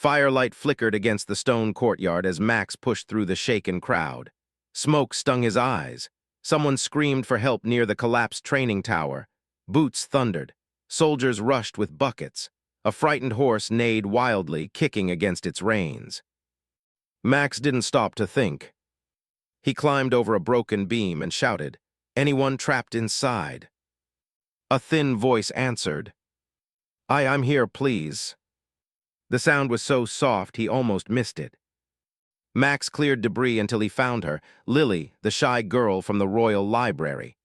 Firelight flickered against the stone courtyard as Max pushed through the shaken crowd. Smoke stung his eyes. Someone screamed for help near the collapsed training tower. Boots thundered. Soldiers rushed with buckets. A frightened horse neighed wildly, kicking against its reins. Max didn't stop to think. He climbed over a broken beam and shouted, "Anyone trapped inside?" A thin voice answered, I'm here, please." The sound was so soft he almost missed it. Max cleared debris until he found her, Lily, the shy girl from the Royal Library.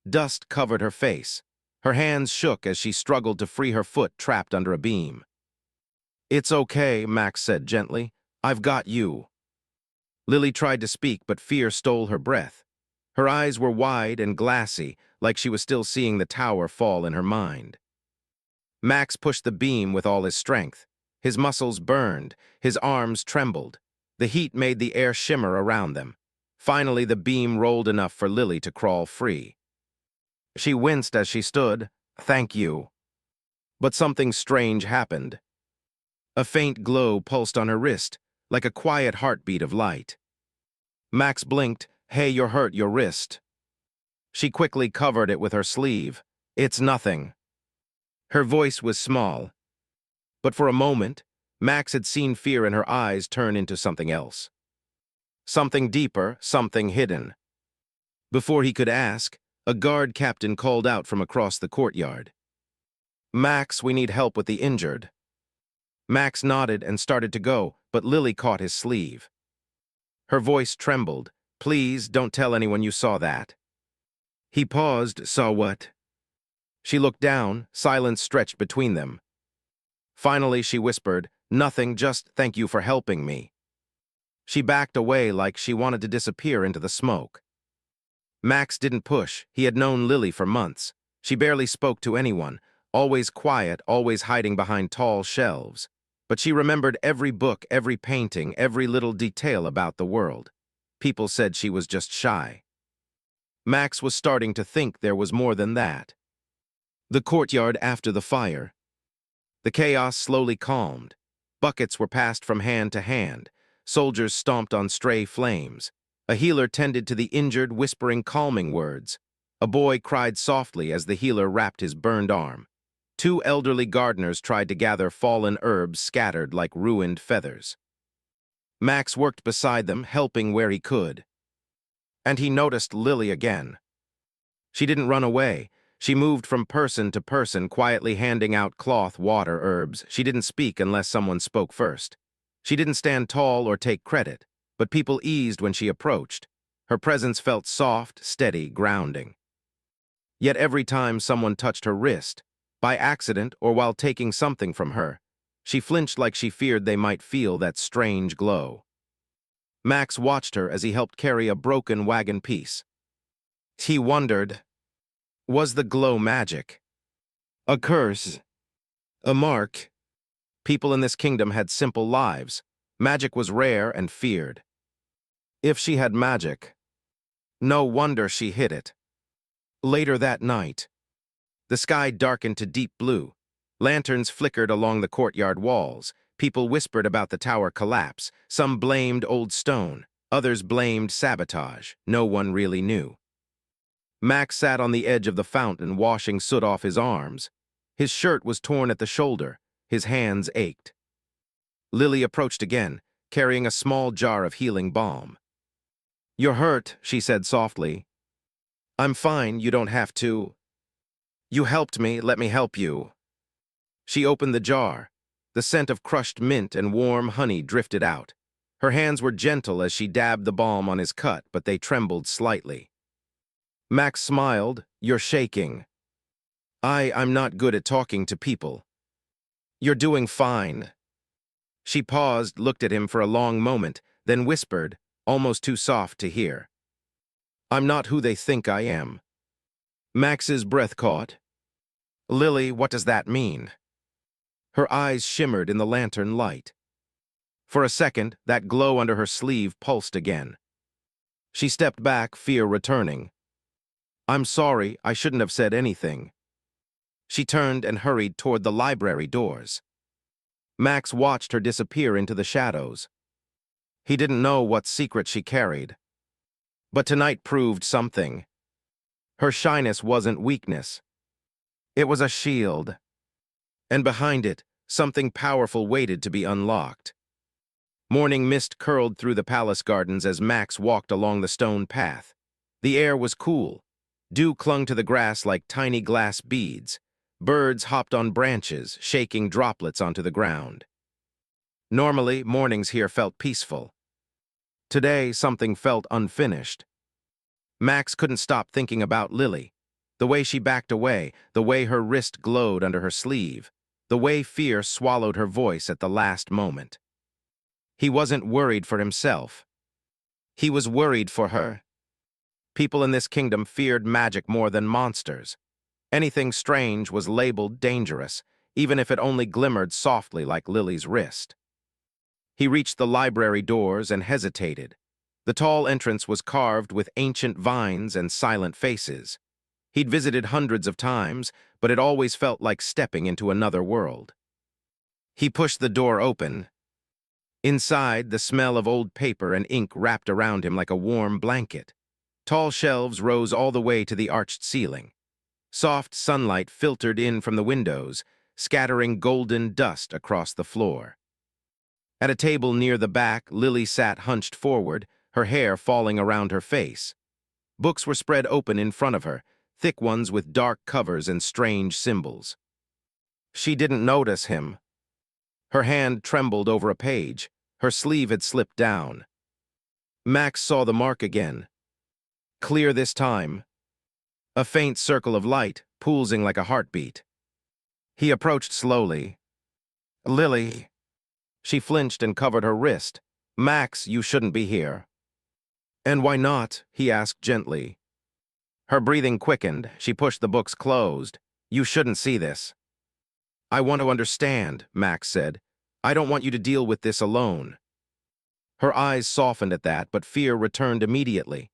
Dust covered her face. Her hands shook as she struggled to free her foot trapped under a beam. "It's okay," Max said gently. "I've got you." Lily tried to speak, but fear stole her breath. Her eyes were wide and glassy, like she was still seeing the tower fall in her mind. Max pushed the beam with all his strength. His muscles burned, his arms trembled. The heat made the air shimmer around them. Finally, the beam rolled enough for Lily to crawl free. She winced as she stood. "Thank you." But something strange happened. A faint glow pulsed on her wrist, like a quiet heartbeat of light. Max blinked. "Hey, you're hurt, your wrist." She quickly covered it with her sleeve. "It's nothing." Her voice was small. But for a moment, Max had seen fear in her eyes turn into something else. Something deeper, something hidden. Before he could ask, a guard captain called out from across the courtyard. "Max, we need help with the injured." Max nodded and started to go, but Lily caught his sleeve. Her voice trembled. "Please, don't tell anyone you saw that." He paused. "Saw what?" She looked down, silence stretched between them. Finally, she whispered, "Nothing, just thank you for helping me." She backed away like she wanted to disappear into the smoke. Max didn't push. He had known Lily for months. She barely spoke to anyone, always quiet, always hiding behind tall shelves. But she remembered every book, every painting, every little detail about the world. People said she was just shy. Max was starting to think there was more than that. The courtyard after the fire. The chaos slowly calmed. Buckets were passed from hand to hand. Soldiers stomped on stray flames. A healer tended to the injured, whispering calming words. A boy cried softly as the healer wrapped his burned arm. Two elderly gardeners tried to gather fallen herbs scattered like ruined feathers. Max worked beside them, helping where he could. And he noticed Lily again. She didn't run away. She moved from person to person, quietly handing out cloth, water, herbs. She didn't speak unless someone spoke first. She didn't stand tall or take credit, but people eased when she approached. Her presence felt soft, steady, grounding. Yet every time someone touched her wrist, by accident or while taking something from her, she flinched like she feared they might feel that strange glow. Max watched her as he helped carry a broken wagon piece. He wondered, was the glow magic? A curse? A mark? People in this kingdom had simple lives. Magic was rare and feared. If she had magic, no wonder she hid it. Later that night, the sky darkened to deep blue. Lanterns flickered along the courtyard walls. People whispered about the tower collapse. Some blamed old stone. Others blamed sabotage. No one really knew. Max sat on the edge of the fountain, washing soot off his arms. His shirt was torn at the shoulder. His hands ached. Lily approached again, carrying a small jar of healing balm. "You're hurt," she said softly. "I'm fine, you don't have to." "You helped me, let me help you." She opened the jar. The scent of crushed mint and warm honey drifted out. Her hands were gentle as she dabbed the balm on his cut, but they trembled slightly. Max smiled. "You're shaking." I'm not good at talking to people." "You're doing fine." She paused, looked at him for a long moment, then whispered, almost too soft to hear. "I'm not who they think I am." Max's breath caught. "Lily, what does that mean?" Her eyes shimmered in the lantern light. For a second, that glow under her sleeve pulsed again. She stepped back, fear returning. "I'm sorry, I shouldn't have said anything." She turned and hurried toward the library doors. Max watched her disappear into the shadows. He didn't know what secret she carried. But tonight proved something. Her shyness wasn't weakness. It was a shield. And behind it, something powerful waited to be unlocked. Morning mist curled through the palace gardens as Max walked along the stone path. The air was cool. Dew clung to the grass like tiny glass beads. Birds hopped on branches, shaking droplets onto the ground. Normally, mornings here felt peaceful. Today, something felt unfinished. Max couldn't stop thinking about Lily. The way she backed away, the way her wrist glowed under her sleeve, the way fear swallowed her voice at the last moment. He wasn't worried for himself. He was worried for her. People in this kingdom feared magic more than monsters. Anything strange was labeled dangerous, even if it only glimmered softly like Lily's wrist. He reached the library doors and hesitated. The tall entrance was carved with ancient vines and silent faces. He'd visited hundreds of times, but it always felt like stepping into another world. He pushed the door open. Inside, the smell of old paper and ink wrapped around him like a warm blanket. Tall shelves rose all the way to the arched ceiling. Soft sunlight filtered in from the windows, scattering golden dust across the floor. At a table near the back, Lily sat hunched forward, her hair falling around her face. Books were spread open in front of her, thick ones with dark covers and strange symbols. She didn't notice him. Her hand trembled over a page. Her sleeve had slipped down. Max saw the mark again. Clear this time. A faint circle of light, pulsing like a heartbeat. He approached slowly. Lily. She flinched and covered her wrist. Max, you shouldn't be here. And why not? He asked gently. Her breathing quickened. She pushed the books closed. You shouldn't see this. I want to understand, Max said. I don't want you to deal with this alone. Her eyes softened at that, but fear returned immediately.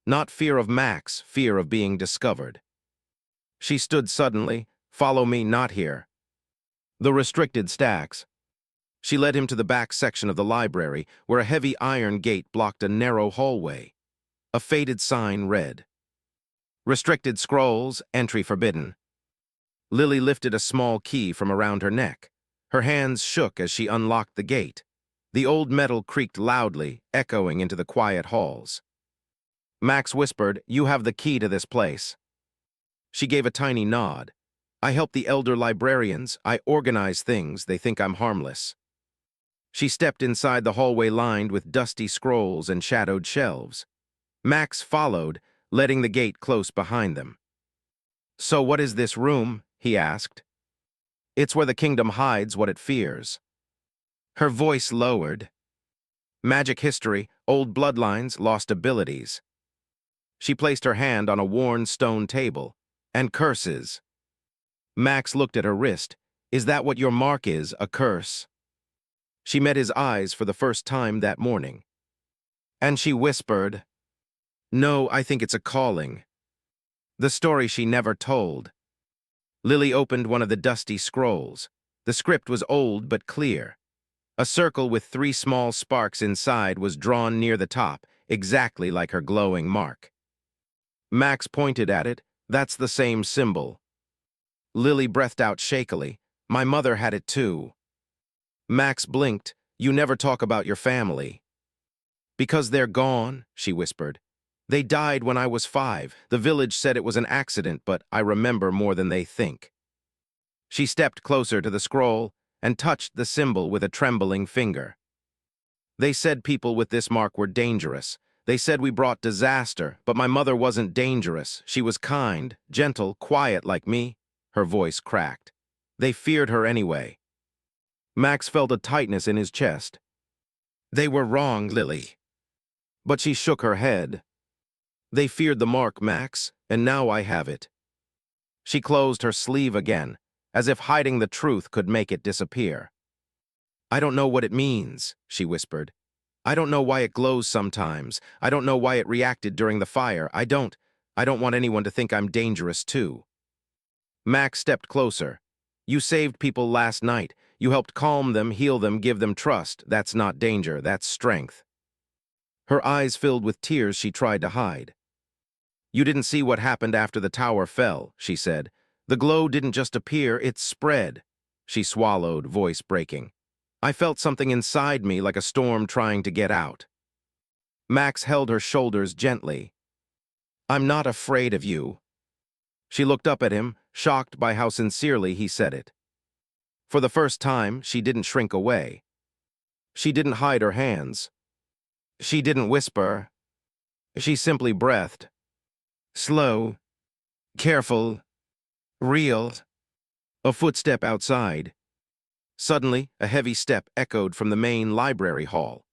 Not fear of Max, fear of being discovered. She stood suddenly. Follow me, not here. The restricted stacks. She led him to the back section of the library, where a heavy iron gate blocked a narrow hallway. A faded sign read, Restricted scrolls, entry forbidden. Lily lifted a small key from around her neck. Her hands shook as she unlocked the gate. The old metal creaked loudly, echoing into the quiet halls. Max whispered, You have the key to this place. She gave a tiny nod. I help the elder librarians. I organize things. They think I'm harmless. She stepped inside the hallway lined with dusty scrolls and shadowed shelves. Max followed, letting the gate close behind them. So what is this room? He asked. It's where the kingdom hides what it fears. Her voice lowered. Magic history, old bloodlines, lost abilities. She placed her hand on a worn stone table. And curses. Max looked at her wrist. Is that what your mark is, a curse? She met his eyes for the first time that morning. And she whispered, No, I think it's a calling. The story she never told. Lily opened one of the dusty scrolls. The script was old but clear. A circle with 3 small sparks inside was drawn near the top, exactly like her glowing mark. Max pointed at it. That's the same symbol. Lily breathed out shakily. My mother had it too. Max blinked. You never talk about your family. Because they're gone, she whispered. They died when I was 5. The village said it was an accident, but I remember more than they think. She stepped closer to the scroll and touched the symbol with a trembling finger. They said people with this mark were dangerous. They said we brought disaster, but my mother wasn't dangerous. She was kind, gentle, quiet like me. Her voice cracked. They feared her anyway. Max felt a tightness in his chest. They were wrong, Lily. But she shook her head. They feared the mark, Max, and now I have it. She closed her sleeve again, as if hiding the truth could make it disappear. I don't know what it means, she whispered. I don't know why it glows sometimes. I don't know why it reacted during the fire. I don't want anyone to think I'm dangerous too. Max stepped closer. You saved people last night. You helped calm them, heal them, give them trust. That's not danger, that's strength. Her eyes filled with tears she tried to hide. You didn't see what happened after the tower fell, she said. The glow didn't just appear, it spread. She swallowed, voice breaking. I felt something inside me like a storm trying to get out. Max held her shoulders gently. I'm not afraid of you. She looked up at him, shocked by how sincerely he said it. For the first time, she didn't shrink away. She didn't hide her hands. She didn't whisper. She simply breathed. Slow, careful, real. A footstep outside. Suddenly, a heavy step echoed from the main library hall.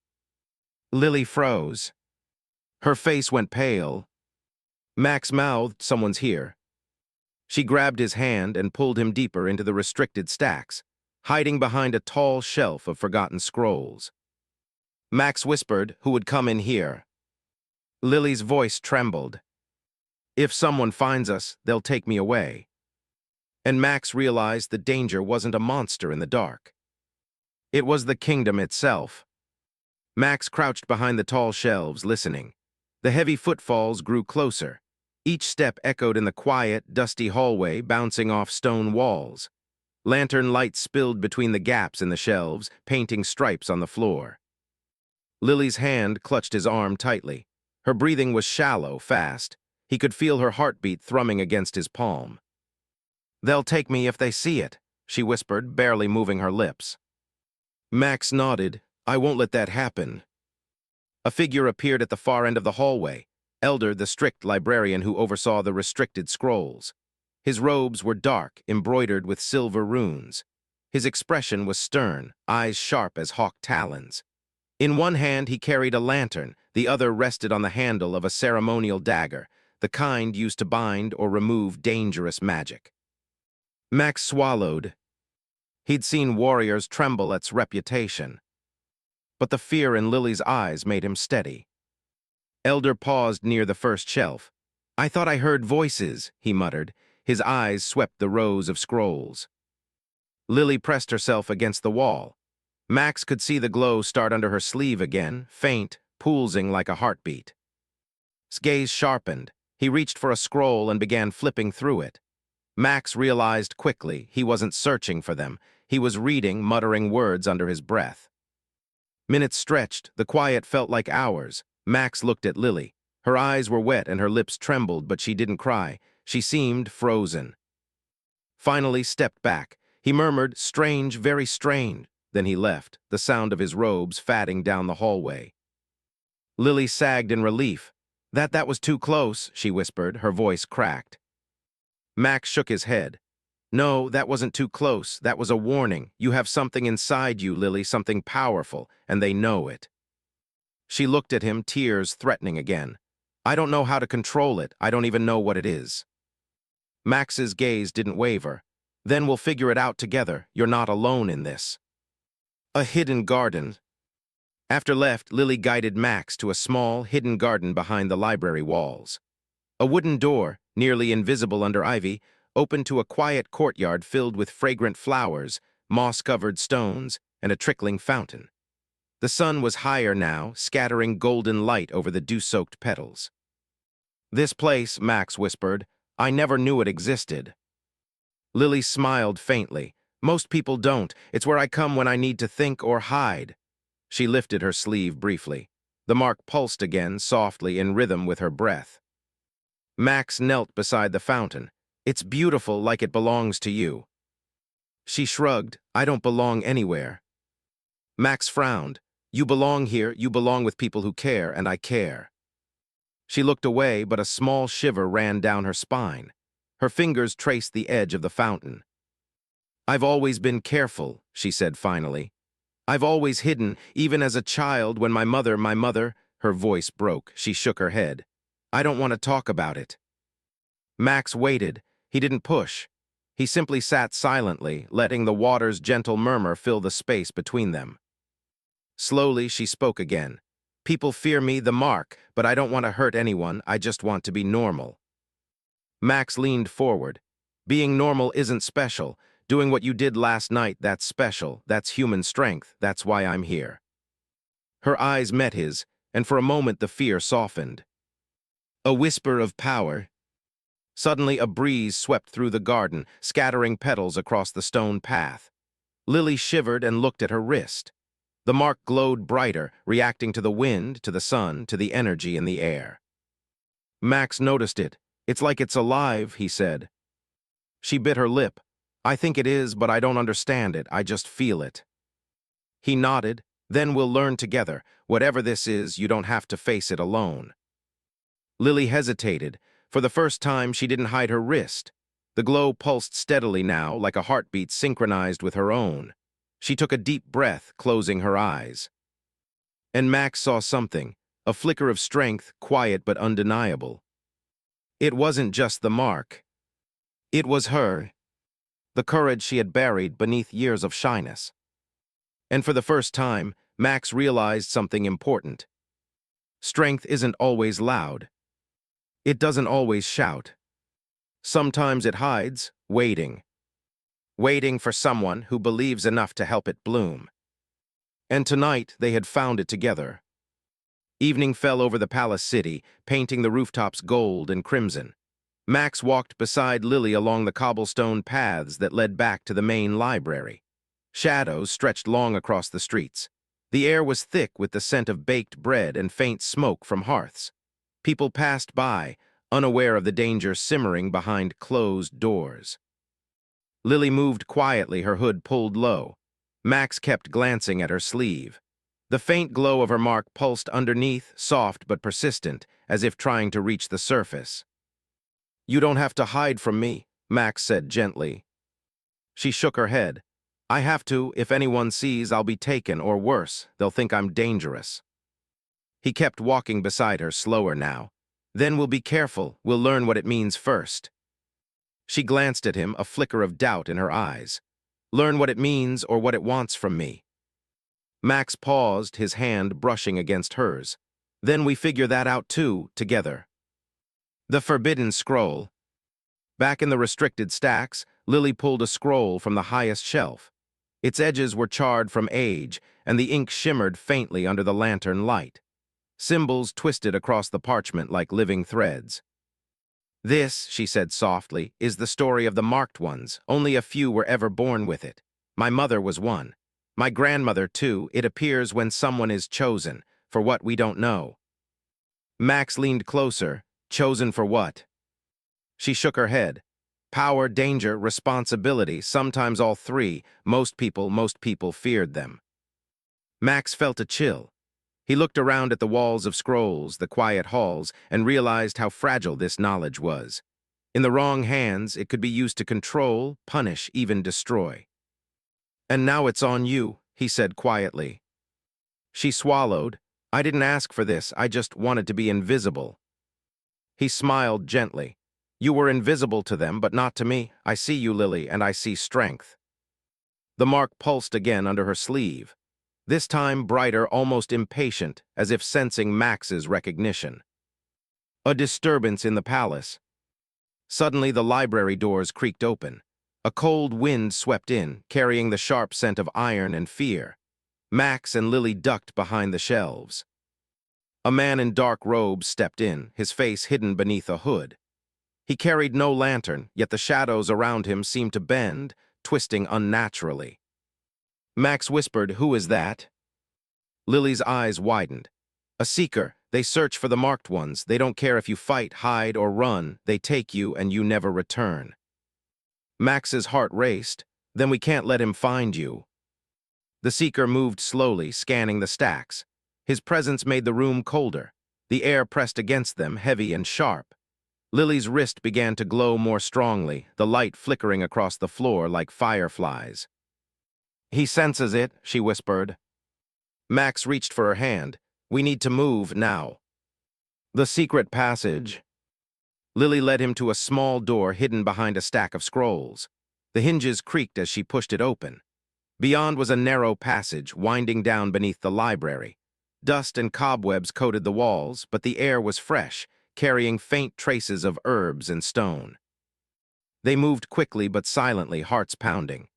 Lily froze. Her face went pale. Max mouthed, someone's here. She grabbed his hand and pulled him deeper into the restricted stacks, hiding behind a tall shelf of forgotten scrolls. Max whispered, who would come in here? Lily's voice trembled. If someone finds us, they'll take me away. And Max realized the danger wasn't a monster in the dark. It was the kingdom itself. Max crouched behind the tall shelves, listening. The heavy footfalls grew closer. Each step echoed in the quiet, dusty hallway, bouncing off stone walls. Lantern lights spilled between the gaps in the shelves, painting stripes on the floor. Lily's hand clutched his arm tightly. Her breathing was shallow, fast. He could feel her heartbeat thrumming against his palm. They'll take me if they see it, she whispered, barely moving her lips. Max nodded. I won't let that happen. A figure appeared at the far end of the hallway, Elder, the strict librarian who oversaw the restricted scrolls. His robes were dark, embroidered with silver runes. His expression was stern, eyes sharp as hawk talons. In one hand he carried a lantern, the other rested on the handle of a ceremonial dagger, the kind used to bind or remove dangerous magic. Max swallowed. He'd seen warriors tremble at its reputation. But the fear in Lily's eyes made him steady. Elder paused near the first shelf. I thought I heard voices, he muttered. His eyes swept the rows of scrolls. Lily pressed herself against the wall. Max could see the glow start under her sleeve again, faint, pulsing like a heartbeat. His gaze sharpened. He reached for a scroll and began flipping through it. Max realized quickly he wasn't searching for them. He was reading, muttering words under his breath. Minutes stretched, the quiet felt like hours. Max looked at Lily. Her eyes were wet and her lips trembled, but she didn't cry. She seemed frozen. Finally stepped back. He murmured, strange, very strange. Then he left, the sound of his robes fatting down the hallway. Lily sagged in relief. That was too close, she whispered, her voice cracked. Max shook his head. No, that wasn't too close. That was a warning. You have something inside you, Lily, something powerful, and they know it. She looked at him, tears threatening again. I don't know how to control it. I don't even know what it is. Max's gaze didn't waver. Then we'll figure it out together. You're not alone in this. A hidden garden. After left, Lily guided Max to a small, hidden garden behind the library walls. A wooden door, nearly invisible under ivy, opened to a quiet courtyard filled with fragrant flowers, moss-covered stones, and a trickling fountain. The sun was higher now, scattering golden light over the dew-soaked petals. This place, Max whispered, I never knew it existed. Lily smiled faintly. Most people don't. It's where I come when I need to think or hide. She lifted her sleeve briefly. The mark pulsed again, softly, in rhythm with her breath. Max knelt beside the fountain. It's beautiful, like it belongs to you. She shrugged. I don't belong anywhere. Max frowned. You belong here, you belong with people who care, and I care. She looked away, but a small shiver ran down her spine. Her fingers traced the edge of the fountain. I've always been careful, she said finally. I've always hidden, even as a child when my mother, her voice broke. She shook her head. I don't want to talk about it. Max waited. He didn't push. He simply sat silently, letting the water's gentle murmur fill the space between them. Slowly, she spoke again. People fear me, the mark, but I don't want to hurt anyone. I just want to be normal. Max leaned forward. Being normal isn't special. Doing what you did last night, that's special, that's human strength, that's why I'm here. Her eyes met his, and for a moment the fear softened. A whisper of power. Suddenly a breeze swept through the garden, scattering petals across the stone path. Lily shivered and looked at her wrist. The mark glowed brighter, reacting to the wind, to the sun, to the energy in the air. Max noticed it. It's like it's alive, he said. She bit her lip. I think it is, but I don't understand it. I just feel it. He nodded. Then we'll learn together. Whatever this is, you don't have to face it alone. Lily hesitated. For the first time, she didn't hide her wrist. The glow pulsed steadily now, like a heartbeat synchronized with her own. She took a deep breath, closing her eyes. And Max saw something, a flicker of strength, quiet but undeniable. It wasn't just the mark. It was her. The courage she had buried beneath years of shyness. And for the first time, Max realized something important. Strength isn't always loud. It doesn't always shout. Sometimes it hides, waiting. Waiting for someone who believes enough to help it bloom. And tonight they had found it together. Evening fell over the palace city, painting the rooftops gold and crimson. Max walked beside Lily along the cobblestone paths that led back to the main library. Shadows stretched long across the streets. The air was thick with the scent of baked bread and faint smoke from hearths. People passed by, unaware of the danger simmering behind closed doors. Lily moved quietly, her hood pulled low. Max kept glancing at her sleeve. The faint glow of her mark pulsed underneath, soft but persistent, as if trying to reach the surface. You don't have to hide from me, Max said gently. She shook her head. I have to. If anyone sees, I'll be taken, or worse, they'll think I'm dangerous. He kept walking beside her, slower now. Then we'll be careful. We'll learn what it means first. She glanced at him, a flicker of doubt in her eyes. Learn what it means or what it wants from me. Max paused, his hand brushing against hers. Then we figure that out too, together. The forbidden scroll. Back in the restricted stacks, Lily pulled a scroll from the highest shelf. Its edges were charred from age, and the ink shimmered faintly under the lantern light. Symbols twisted across the parchment like living threads. This, she said softly, is the story of the marked ones. Only a few were ever born with it. My mother was one. My grandmother, too. It appears when someone is chosen, for what we don't know. Max leaned closer. Chosen for what? She shook her head. Power, danger, responsibility, sometimes all three. Most people feared them. Max felt a chill. He looked around at the walls of scrolls, the quiet halls, and realized how fragile this knowledge was. In the wrong hands, it could be used to control, punish, even destroy. And now it's on you, he said quietly. She swallowed. I didn't ask for this, I just wanted to be invisible. He smiled gently. You were invisible to them, but not to me. I see you, Lily, and I see strength. The mark pulsed again under her sleeve. This time brighter, almost impatient, as if sensing Max's recognition. A disturbance in the palace. Suddenly the library doors creaked open. A cold wind swept in, carrying the sharp scent of iron and fear. Max and Lily ducked behind the shelves. A man in dark robes stepped in, his face hidden beneath a hood. He carried no lantern, yet the shadows around him seemed to bend, twisting unnaturally. Max whispered, "Who is that?" Lily's eyes widened. A seeker. They search for the marked ones. They don't care if you fight, hide, or run. They take you and you never return. Max's heart raced. Then we can't let him find you. The seeker moved slowly, scanning the stacks. His presence made the room colder. The air pressed against them, heavy and sharp. Lily's wrist began to glow more strongly, the light flickering across the floor like fireflies. He senses it, she whispered. Max reached for her hand. We need to move now. The secret passage. Lily led him to a small door hidden behind a stack of scrolls. The hinges creaked as she pushed it open. Beyond was a narrow passage winding down beneath the library. Dust and cobwebs coated the walls, but the air was fresh, carrying faint traces of herbs and stone. They moved quickly but silently, hearts pounding.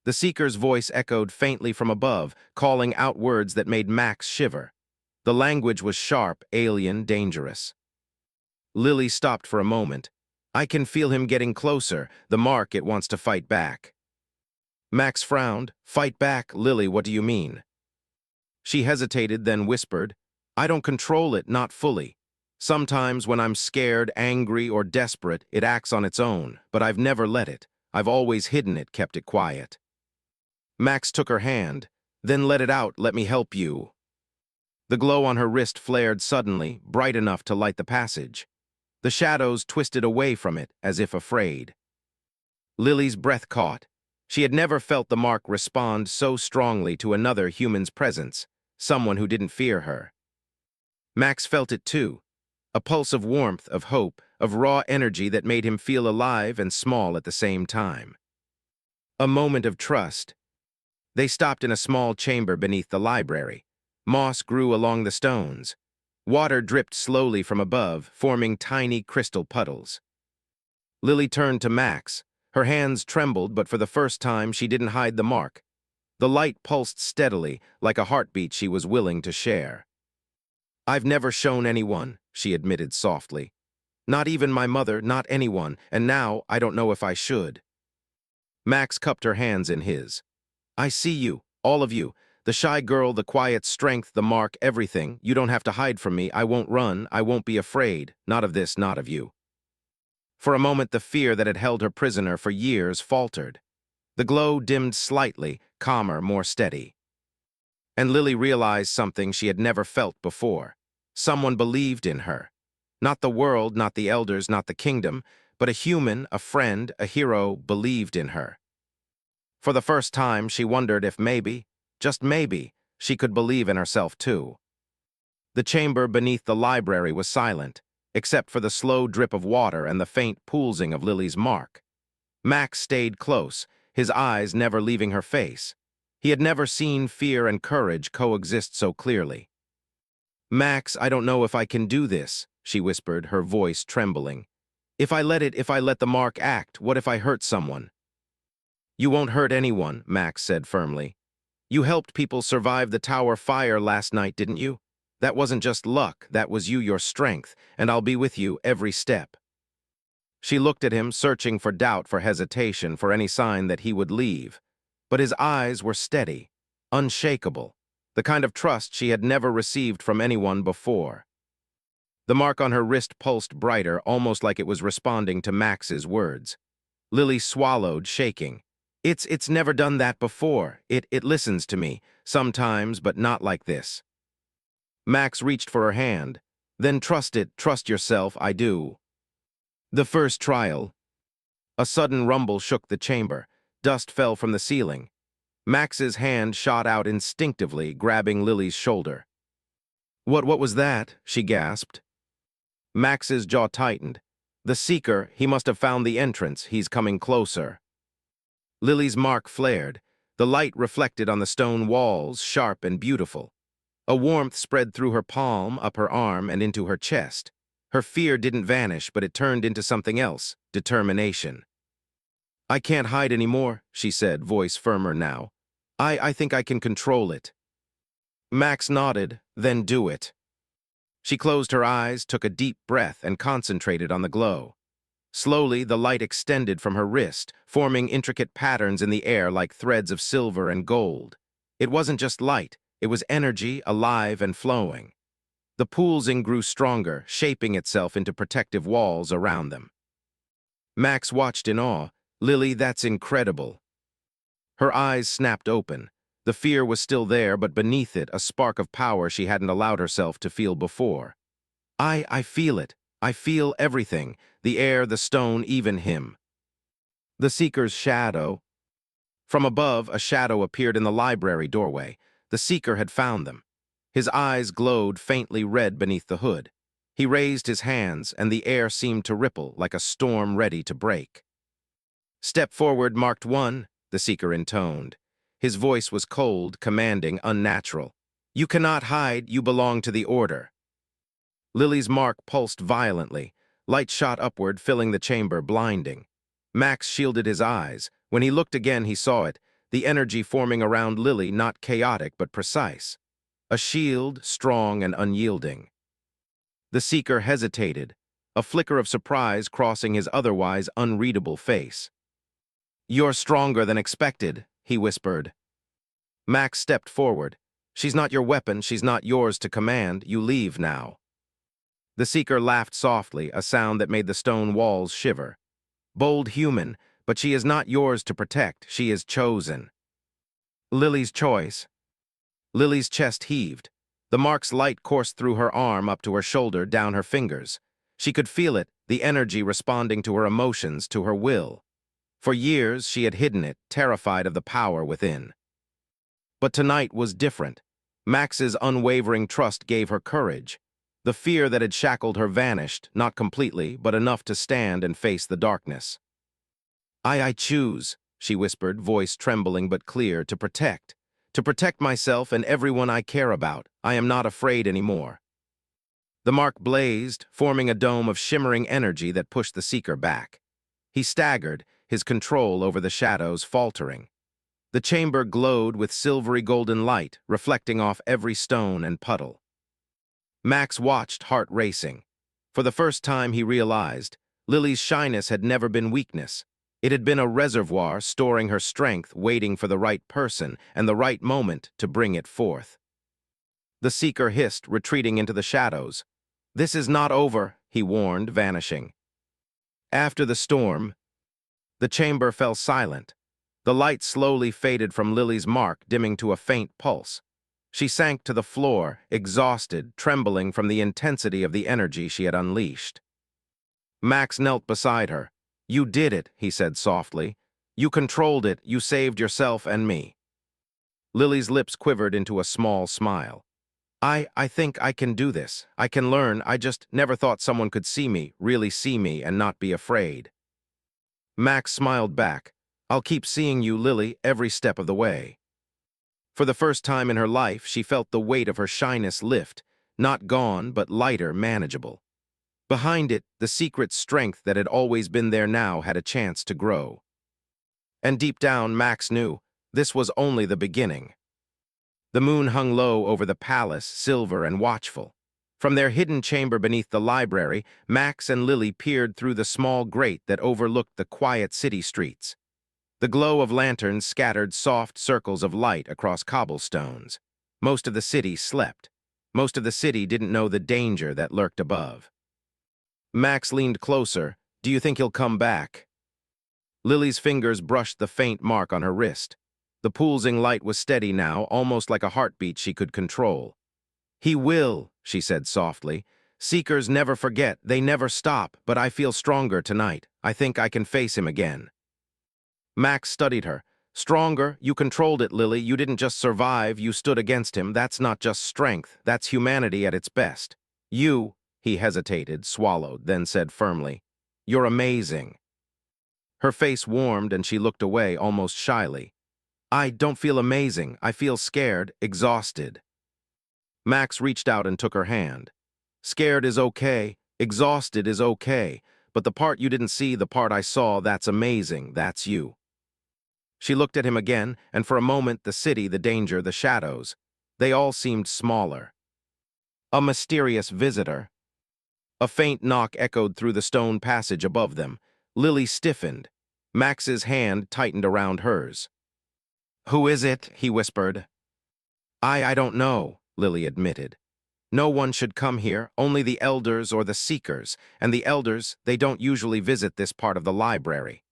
The Seeker's voice echoed faintly from above, calling out words that made Max shiver. The language was sharp, alien, dangerous. Lily stopped for a moment. I can feel him getting closer, the mark it wants to fight back. Max frowned. Fight back, Lily, what do you mean? She hesitated, then whispered, I don't control it, not fully. Sometimes when I'm scared, angry, or desperate, it acts on its own, but I've never let it. I've always hidden it, kept it quiet. Max took her hand. Then let it out, let me help you. The glow on her wrist flared suddenly, bright enough to light the passage. The shadows twisted away from it, as if afraid. Lily's breath caught. She had never felt the mark respond so strongly to another human's presence, someone who didn't fear her. Max felt it too, a pulse of warmth, of hope, of raw energy that made him feel alive and small at the same time. A moment of trust. They stopped in a small chamber beneath the library. Moss grew along the stones. Water dripped slowly from above, forming tiny crystal puddles. Lily turned to Max. Her hands trembled, but for the first time she didn't hide the mark. The light pulsed steadily, like a heartbeat she was willing to share. I've never shown anyone, she admitted softly. Not even my mother, not anyone, and now I don't know if I should. Max cupped her hands in his. I see you, all of you. The shy girl, the quiet strength, the mark, everything. You don't have to hide from me. I won't run. I won't be afraid. Not of this, not of you. For a moment, the fear that had held her prisoner for years faltered. The glow dimmed slightly, calmer, more steady. And Lily realized something she had never felt before. Someone believed in her. Not the world, not the elders, not the kingdom, but a human, a friend, a hero believed in her. For the first time, she wondered if maybe, just maybe, she could believe in herself too. The chamber beneath the library was silent, except for the slow drip of water and the faint pulsing of Lily's mark. Max stayed close, his eyes never leaving her face. He had never seen fear and courage coexist so clearly. Max, I don't know if I can do this, she whispered, her voice trembling. If I let the mark act, what if I hurt someone? You won't hurt anyone, Max said firmly. You helped people survive the tower fire last night, didn't you? That wasn't just luck, that was your strength, and I'll be with you every step. She looked at him, searching for doubt, for hesitation, for any sign that he would leave. But his eyes were steady, unshakable, the kind of trust she had never received from anyone before. The mark on her wrist pulsed brighter, almost like it was responding to Max's words. Lily swallowed, shaking. It's never done that before. It listens to me, sometimes, but not like this. Max reached for her hand. Then trust it, trust yourself, I do. The first trial. A sudden rumble shook the chamber. Dust fell from the ceiling. Max's hand shot out instinctively, grabbing Lily's shoulder. What was that? She gasped. Max's jaw tightened. The Seeker, he must have found the entrance. He's coming closer. Lily's mark flared. The light reflected on the stone walls, sharp and beautiful. A warmth spread through her palm, up her arm, and into her chest. Her fear didn't vanish, but it turned into something else, determination. I can't hide anymore, she said, voice firmer now. I think I can control it. Max nodded, then do it. She closed her eyes, took a deep breath, and concentrated on the glow. Slowly, the light extended from her wrist, forming intricate patterns in the air like threads of silver and gold. It wasn't just light, it was energy, alive and flowing. The pulsing grew stronger, shaping itself into protective walls around them. Max watched in awe. Lily, that's incredible. Her eyes snapped open. The fear was still there, but beneath it, a spark of power she hadn't allowed herself to feel before. I feel it. I feel everything. The air, the stone, even him. The Seeker's shadow. From above, a shadow appeared in the library doorway. The Seeker had found them. His eyes glowed faintly red beneath the hood. He raised his hands, and the air seemed to ripple like a storm ready to break. Step forward, marked 1, the Seeker intoned. His voice was cold, commanding, unnatural. You cannot hide, you belong to the Order. Lily's mark pulsed violently. Light shot upward, filling the chamber, blinding. Max shielded his eyes. When he looked again, he saw it, the energy forming around Lily, not chaotic but precise. A shield, strong and unyielding. The Seeker hesitated, a flicker of surprise crossing his otherwise unreadable face. "You're stronger than expected," he whispered. Max stepped forward. "She's not your weapon, she's not yours to command, you leave now." The Seeker laughed softly, a sound that made the stone walls shiver. "Bold human, but she is not yours to protect, she is chosen." Lily's choice. Lily's chest heaved. The mark's light coursed through her arm up to her shoulder, down her fingers. She could feel it, the energy responding to her emotions, to her will. For years, she had hidden it, terrified of the power within. But tonight was different. Max's unwavering trust gave her courage. The fear that had shackled her vanished, not completely, but enough to stand and face the darkness. I choose," she whispered, voice trembling but clear, "to protect. To protect myself and everyone I care about. I am not afraid anymore." The mark blazed, forming a dome of shimmering energy that pushed the Seeker back. He staggered, his control over the shadows faltering. The chamber glowed with silvery golden light, reflecting off every stone and puddle. Max watched, heart racing. For the first time he realized, Lily's shyness had never been weakness. It had been a reservoir storing her strength, waiting for the right person and the right moment to bring it forth. The Seeker hissed, retreating into the shadows. "This is not over," he warned, vanishing. After the storm, the chamber fell silent. The light slowly faded from Lily's mark, dimming to a faint pulse. She sank to the floor, exhausted, trembling from the intensity of the energy she had unleashed. Max knelt beside her. "You did it," he said softly. "You controlled it, you saved yourself and me." Lily's lips quivered into a small smile. I think I can do this. I can learn. I just never thought someone could see me, really see me, and not be afraid." Max smiled back. "I'll keep seeing you, Lily, every step of the way." For the first time in her life, she felt the weight of her shyness lift, not gone, but lighter, manageable. Behind it, the secret strength that had always been there now had a chance to grow. And deep down, Max knew, this was only the beginning. The moon hung low over the palace, silver and watchful. From their hidden chamber beneath the library, Max and Lily peered through the small grate that overlooked the quiet city streets. The glow of lanterns scattered soft circles of light across cobblestones. Most of the city slept. Most of the city didn't know the danger that lurked above. Max leaned closer. "Do you think he'll come back?" Lily's fingers brushed the faint mark on her wrist. The pulsing light was steady now, almost like a heartbeat she could control. "He will," she said softly. "Seekers never forget, they never stop, but I feel stronger tonight. I think I can face him again." Max studied her. "Stronger? You controlled it, Lily. You didn't just survive, you stood against him. That's not just strength, that's humanity at its best. You," he hesitated, swallowed, then said firmly, "you're amazing." Her face warmed and she looked away almost shyly. "I don't feel amazing. I feel scared, exhausted." Max reached out and took her hand. "Scared is okay, exhausted is okay, but the part you didn't see, the part I saw, that's amazing, that's you." She looked at him again, and for a moment the city, the danger, the shadows, they all seemed smaller. A mysterious visitor. A faint knock echoed through the stone passage above them. Lily stiffened. Max's hand tightened around hers. "Who is it?" he whispered. I don't know," Lily admitted. "No one should come here, only the elders or the seekers, and the elders, they don't usually visit this part of the library."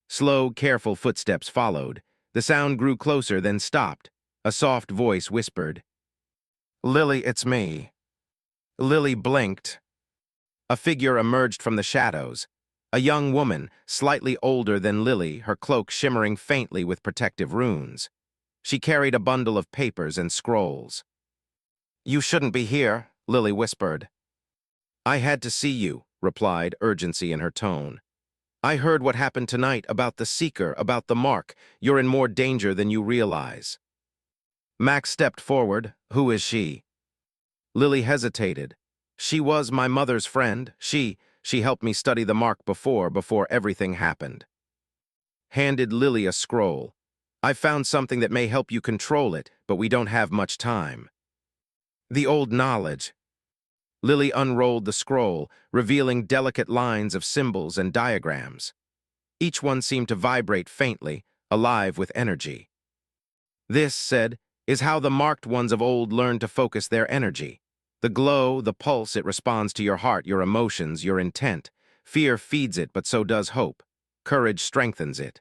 Slow, careful footsteps followed. The sound grew closer, then stopped. A soft voice whispered, "Lily, it's me." Lily blinked. A figure emerged from the shadows. A young woman, slightly older than Lily, her cloak shimmering faintly with protective runes. She carried a bundle of papers and scrolls. "You shouldn't be here," Lily whispered. "I had to see you," replied, urgency in her tone. "I heard what happened tonight about the Seeker, about the mark. You're in more danger than you realize." Max stepped forward. "Who is she?" Lily hesitated. "She was my mother's friend. She She helped me study the mark before everything happened. Handed Lily a scroll. I've found something that may help you control it, but we don't have much time. The old knowledge. Lily unrolled the scroll, revealing delicate lines of symbols and diagrams. Each one seemed to vibrate faintly, alive with energy. This, said, is how the marked ones of old learned to focus their energy. The glow, the pulse, it responds to your heart, your emotions, your intent. Fear feeds it, but so does hope. Courage strengthens it.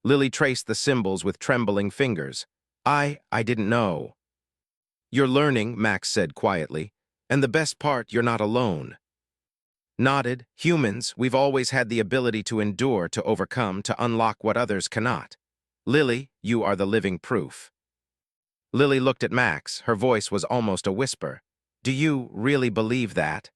Lily traced the symbols with trembling fingers. I didn't know. You're learning, Max said quietly. And the best part, you're not alone. Nodded. Humans, we've always had the ability to endure, to overcome, to unlock what others cannot. Lily, you are the living proof. Lily looked at Max. Her voice was almost a whisper. Do you really believe that?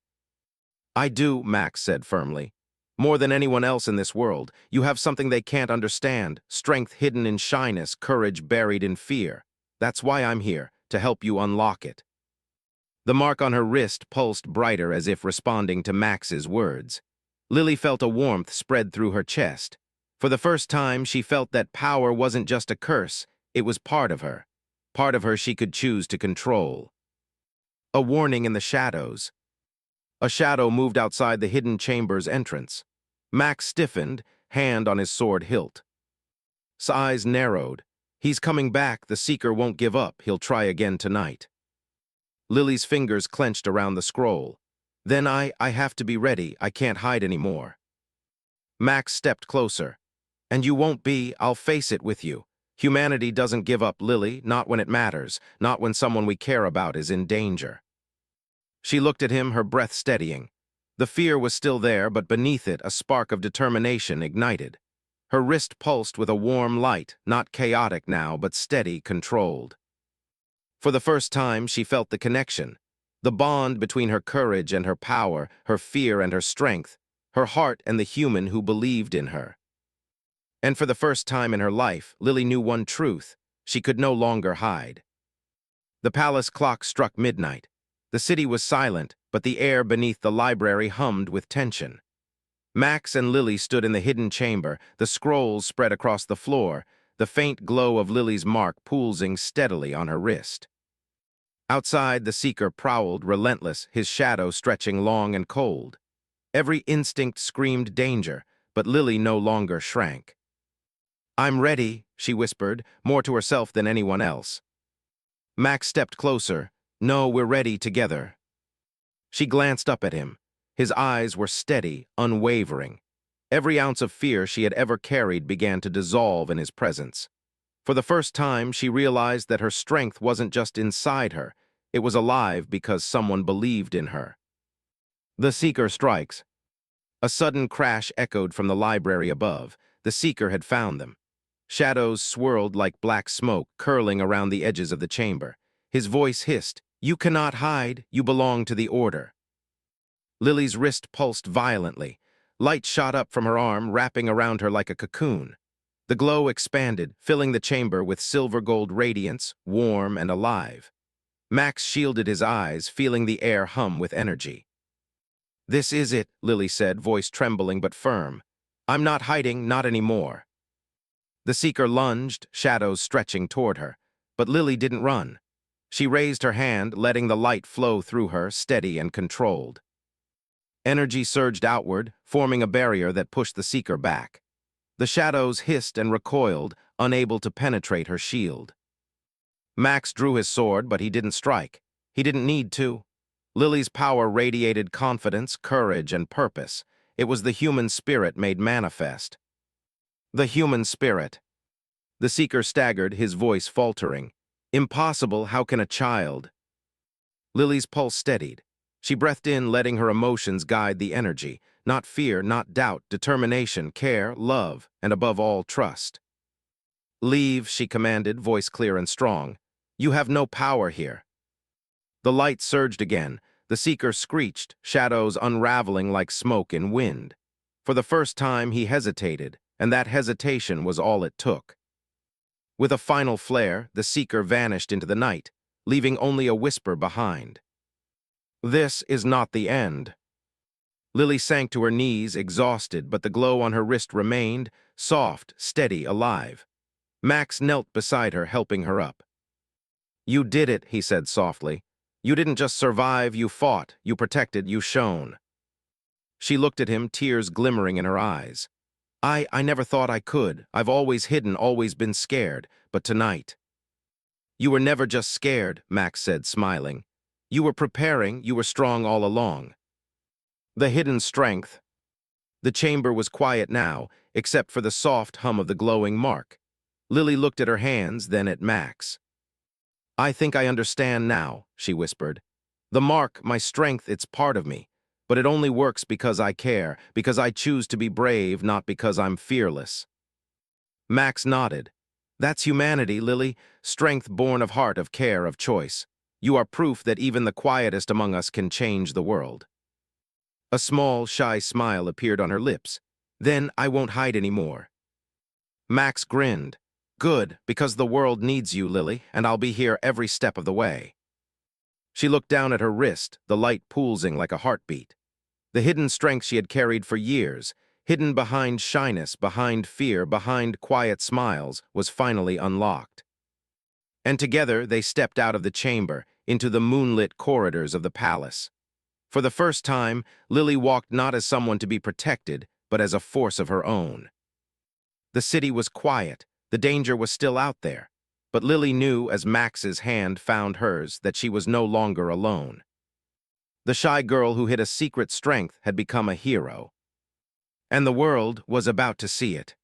I do, Max said firmly. More than anyone else in this world, you have something they can't understand, strength hidden in shyness, courage buried in fear. That's why I'm here, to help you unlock it. The mark on her wrist pulsed brighter as if responding to Max's words. Lily felt a warmth spread through her chest. For the first time, she felt that power wasn't just a curse, it was part of her she could choose to control. A warning in the shadows. A shadow moved outside the hidden chamber's entrance. Max stiffened, hand on his sword hilt. His eyes narrowed. He's coming back, the Seeker won't give up, he'll try again tonight. Lily's fingers clenched around the scroll. Then I have to be ready, I can't hide anymore. Max stepped closer. And you won't be, I'll face it with you. Humanity doesn't give up, Lily, not when it matters, not when someone we care about is in danger. She looked at him, her breath steadying. The fear was still there, but beneath it, a spark of determination ignited. Her wrist pulsed with a warm light, not chaotic now, but steady, controlled. For the first time, she felt the connection, the bond between her courage and her power, her fear and her strength, her heart and the human who believed in her. And for the first time in her life, Lily knew one truth: she could no longer hide. The palace clock struck midnight. The city was silent, but the air beneath the library hummed with tension. Max and Lily stood in the hidden chamber, the scrolls spread across the floor, the faint glow of Lily's mark pulsing steadily on her wrist. Outside, the Seeker prowled, relentless, his shadow stretching long and cold. Every instinct screamed danger, but Lily no longer shrank. I'm ready, she whispered, more to herself than anyone else. Max stepped closer. No, we're ready together. She glanced up at him. His eyes were steady, unwavering. Every ounce of fear she had ever carried began to dissolve in his presence. For the first time, she realized that her strength wasn't just inside her. It was alive because someone believed in her. The Seeker strikes. A sudden crash echoed from the library above. The Seeker had found them. Shadows swirled like black smoke, curling around the edges of the chamber. His voice hissed, "You cannot hide, you belong to the Order." Lily's wrist pulsed violently. Light shot up from her arm, wrapping around her like a cocoon. The glow expanded, filling the chamber with silver-gold radiance, warm and alive. Max shielded his eyes, feeling the air hum with energy. This is it, Lily said, voice trembling but firm. I'm not hiding, not anymore. The Seeker lunged, shadows stretching toward her. But Lily didn't run. She raised her hand, letting the light flow through her, steady and controlled. Energy surged outward, forming a barrier that pushed the Seeker back. The shadows hissed and recoiled, unable to penetrate her shield. Max drew his sword, but he didn't strike. He didn't need to. Lily's power radiated confidence, courage, and purpose. It was the human spirit made manifest. The human spirit. The Seeker staggered, his voice faltering. Impossible, how can a child? Lily's pulse steadied. She breathed in, letting her emotions guide the energy. Not fear, not doubt, determination, care, love, and above all, trust. Leave, she commanded, voice clear and strong. You have no power here. The light surged again. The Seeker screeched, shadows unraveling like smoke in wind. For the first time, he hesitated, and that hesitation was all it took. With a final flare, the Seeker vanished into the night, leaving only a whisper behind. This is not the end. Lily sank to her knees, exhausted, but the glow on her wrist remained, soft, steady, alive. Max knelt beside her, helping her up. "You did it," he said softly. "You didn't just survive, you fought, you protected, you shone." She looked at him, tears glimmering in her eyes. I never thought I could. I've always hidden, always been scared. But tonight—" "You were never just scared," Max said, smiling. "You were preparing, you were strong all along." The hidden strength. The chamber was quiet now, except for the soft hum of the glowing mark. Lily looked at her hands, then at Max. "I think I understand now," she whispered. "The mark, my strength, it's part of me. But it only works because I care, because I choose to be brave, not because I'm fearless." Max nodded. "That's humanity, Lily. Strength born of heart, of care, of choice. You are proof that even the quietest among us can change the world." A small, shy smile appeared on her lips. "Then I won't hide anymore." Max grinned. "Good, because the world needs you, Lily, and I'll be here every step of the way." She looked down at her wrist, the light pulsing like a heartbeat. The hidden strength she had carried for years, hidden behind shyness, behind fear, behind quiet smiles, was finally unlocked. And together they stepped out of the chamber, into the moonlit corridors of the palace. For the first time, Lily walked not as someone to be protected, but as a force of her own. The city was quiet, the danger was still out there, but Lily knew as Max's hand found hers that she was no longer alone. The shy girl who hid a secret strength had become a hero. And the world was about to see it.